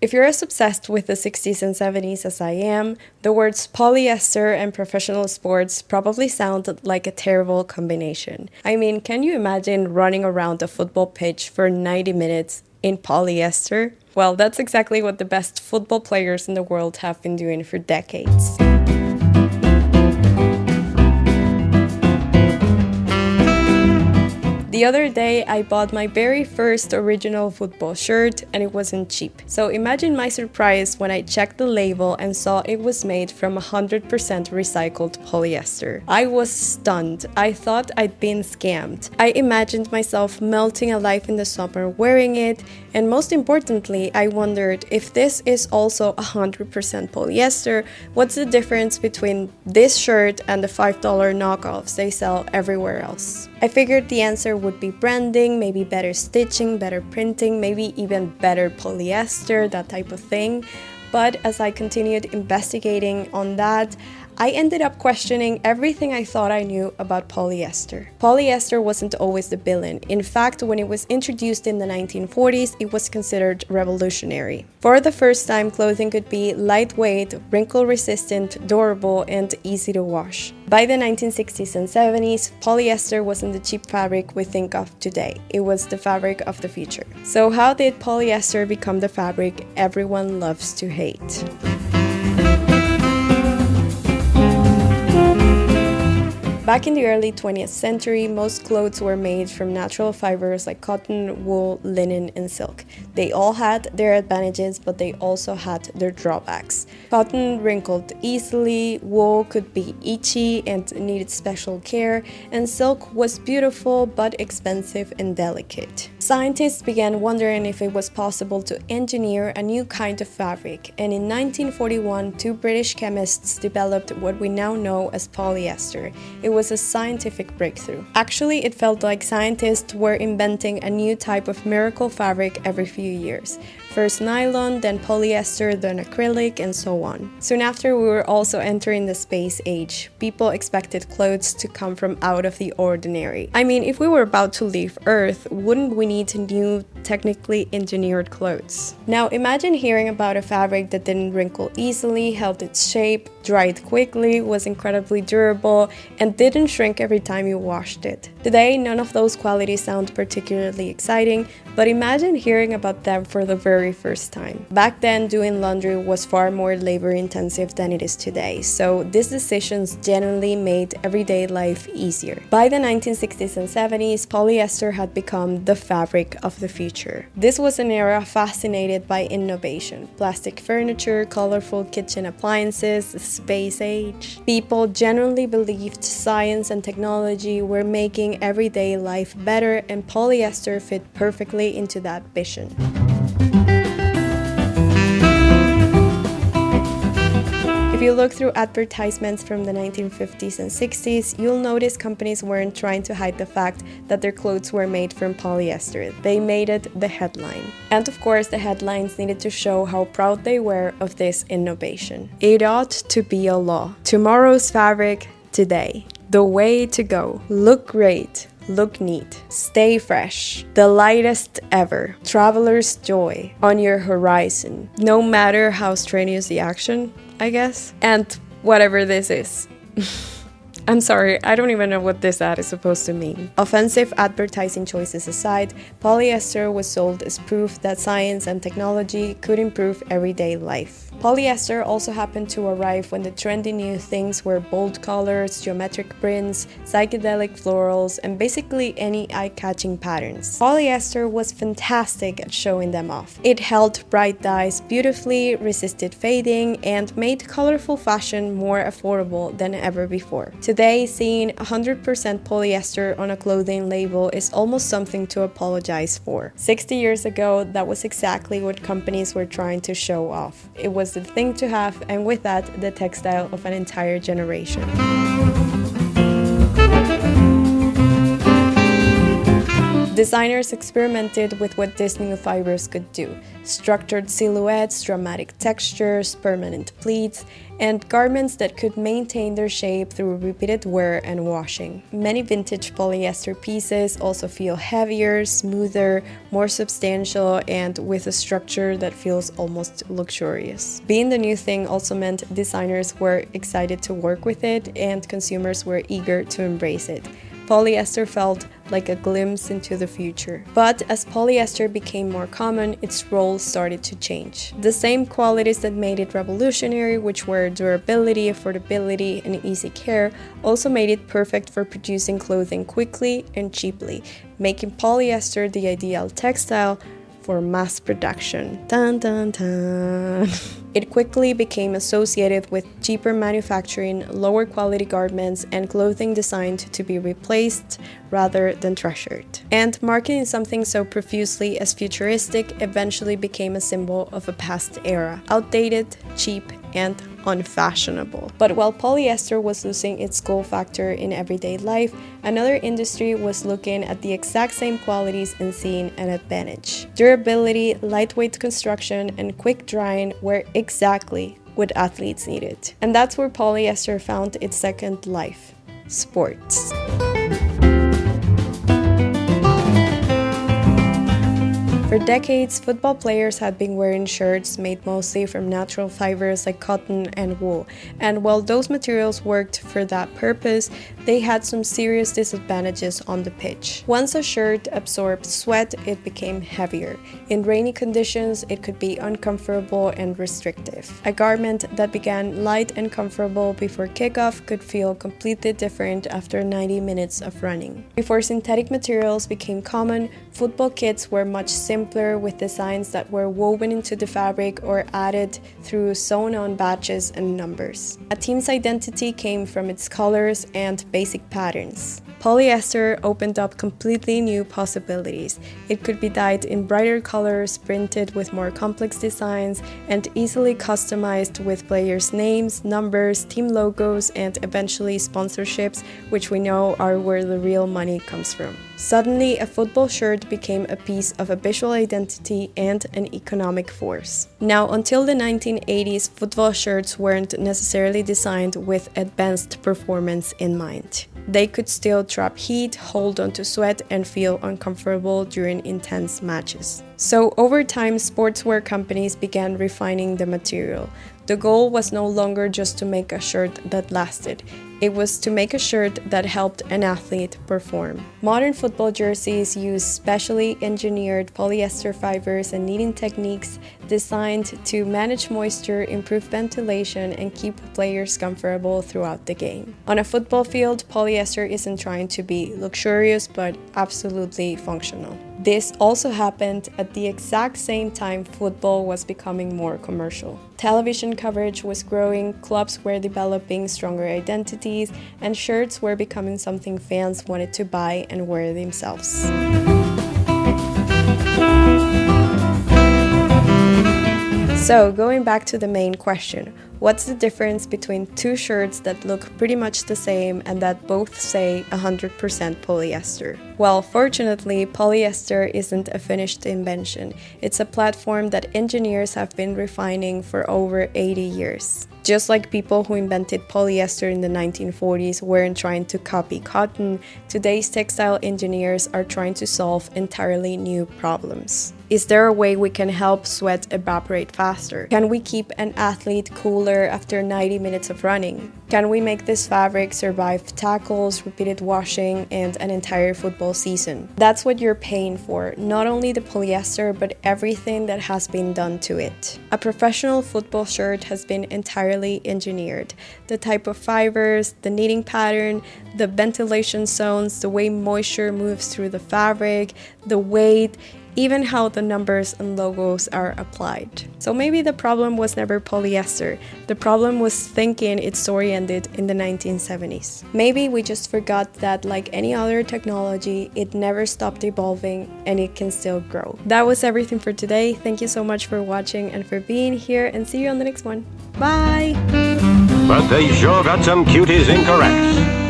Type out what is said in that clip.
If you're as obsessed with the 60s and 70s as I am, the words polyester and professional sports probably sound like a terrible combination. I mean, can you imagine running around a football pitch for 90 minutes in polyester? Well, that's exactly what the best football players in the world have been doing for decades. The other day, I bought my very first original football shirt and it wasn't cheap. So imagine my surprise when I checked the label and saw it was made from 100% recycled polyester. I was stunned. I thought I'd been scammed. I imagined myself melting alive in the summer wearing it, and most importantly, I wondered if this is also 100% polyester, what's the difference between this shirt and the $5 knockoffs they sell everywhere else? I figured the answer would be branding, maybe better stitching, better printing, maybe even better polyester, that type of thing. But as I continued investigating on that, I ended up questioning everything I thought I knew about polyester. Polyester wasn't always the villain. In fact, when it was introduced in the 1940s, it was considered revolutionary. For the first time, clothing could be lightweight, wrinkle-resistant, durable, and easy to wash. By the 1960s and 70s, polyester wasn't the cheap fabric we think of today. It was the fabric of the future. So how did polyester become the fabric everyone loves to hate? Back in the early 20th century, most clothes were made from natural fibers like cotton, wool, linen, and silk. They all had their advantages, but they also had their drawbacks. Cotton wrinkled easily, wool could be itchy and needed special care, and silk was beautiful but expensive and delicate. Scientists began wondering if it was possible to engineer a new kind of fabric, and in 1941, two British chemists developed what we now know as polyester. It was a scientific breakthrough. Actually, it felt like scientists were inventing a new type of miracle fabric every few years. First nylon, then polyester, then acrylic, and so on. Soon after, we were also entering the space age. People expected clothes to come from out of the ordinary. I mean, if we were about to leave Earth, wouldn't we need new, technically engineered clothes? Now, imagine hearing about a fabric that didn't wrinkle easily, held its shape, dried quickly, was incredibly durable, and didn't shrink every time you washed it. Today, none of those qualities sound particularly exciting, but imagine hearing about them for the very first time. Back then, doing laundry was far more labor-intensive than it is today, so these decisions genuinely made everyday life easier. By the 1960s and 70s, polyester had become the fabric of the future. This was an era fascinated by innovation. Plastic furniture, colorful kitchen appliances, the space age. People genuinely believed science and technology were making everyday life better, and polyester fit perfectly into that vision. If you look through advertisements from the 1950s and 60s, you'll notice companies weren't trying to hide the fact that their clothes were made from polyester. They made it the headline. And of course, the headlines needed to show how proud they were of this innovation. It ought to be a law. Tomorrow's fabric, today. The way to go. Look great. Look neat. Stay fresh. The lightest ever. Traveler's joy on your horizon. No matter how strenuous the action, I guess. And whatever this is. I'm sorry, I don't even know what this ad is supposed to mean. Offensive advertising choices aside, polyester was sold as proof that science and technology could improve everyday life. Polyester also happened to arrive when the trendy new things were bold colors, geometric prints, psychedelic florals, and basically any eye-catching patterns. Polyester was fantastic at showing them off. It held bright dyes beautifully, resisted fading, and made colorful fashion more affordable than ever before. Today, seeing 100% polyester on a clothing label is almost something to apologize for. 60 years ago, that was exactly what companies were trying to show off. It was the thing to have, and with that, the textile of an entire generation. Designers experimented with what these new fibers could do: structured silhouettes, dramatic textures, permanent pleats, and garments that could maintain their shape through repeated wear and washing. Many vintage polyester pieces also feel heavier, smoother, more substantial, and with a structure that feels almost luxurious. Being the new thing also meant designers were excited to work with it, and consumers were eager to embrace it. Polyester felt like a glimpse into the future. But as polyester became more common, its role started to change. The same qualities that made it revolutionary, which were durability, affordability, and easy care, also made it perfect for producing clothing quickly and cheaply, making polyester the ideal textile for mass production. Dun dun dun. It quickly became associated with cheaper manufacturing, lower quality garments, and clothing designed to be replaced rather than treasured. And marketing something so profusely as futuristic eventually became a symbol of a past era, outdated, cheap, and unfashionable. But while polyester was losing its cool factor in everyday life, another industry was looking at the exact same qualities and seeing an advantage. Durability, lightweight construction, and quick drying were exactly what athletes needed. And that's where polyester found its second life: sports. For decades, football players had been wearing shirts made mostly from natural fibers like cotton and wool, and while those materials worked for that purpose, they had some serious disadvantages on the pitch. Once a shirt absorbed sweat, it became heavier. In rainy conditions, it could be uncomfortable and restrictive. A garment that began light and comfortable before kickoff could feel completely different after 90 minutes of running. Before synthetic materials became common, football kits were much simpler, with designs that were woven into the fabric or added through sewn-on badges and numbers. A team's identity came from its colors and basic patterns. Polyester opened up completely new possibilities. It could be dyed in brighter colors, printed with more complex designs, and easily customized with players' names, numbers, team logos, and eventually sponsorships, which we know are where the real money comes from. Suddenly, a football shirt became a piece of a visual identity and an economic force. Now, until the 1980s, football shirts weren't necessarily designed with advanced performance in mind. They could still trap heat, hold onto sweat, and feel uncomfortable during intense matches. So over time, sportswear companies began refining the material. The goal was no longer just to make a shirt that lasted. It was to make a shirt that helped an athlete perform. Modern football jerseys use specially engineered polyester fibers and knitting techniques designed to manage moisture, improve ventilation, and keep players comfortable throughout the game. On a football field, polyester isn't trying to be luxurious, but absolutely functional. This also happened at the exact same time football was becoming more commercial. Television coverage was growing, clubs were developing stronger identities, and shirts were becoming something fans wanted to buy and wear themselves. So, going back to the main question, what's the difference between two shirts that look pretty much the same and that both say 100% polyester? Well, fortunately, polyester isn't a finished invention. It's a platform that engineers have been refining for over 80 years. Just like people who invented polyester in the 1940s weren't trying to copy cotton, today's textile engineers are trying to solve entirely new problems. Is there a way we can help sweat evaporate faster? Can we keep an athlete cooler after 90 minutes of running? Can we make this fabric survive tackles, repeated washing, and an entire football season? That's what you're paying for, not only the polyester, but everything that has been done to it. A professional football shirt has been entirely engineered. The type of fibers, the knitting pattern, the ventilation zones, the way moisture moves through the fabric, the weight, even how the numbers and logos are applied. So maybe the problem was never polyester. The problem was thinking its story ended in the 1970s. Maybe we just forgot that, like any other technology, it never stopped evolving and it can still grow. That was everything for today. Thank you so much for watching and for being here, and see you on the next one. Bye! But they sure got some cuties incorrect.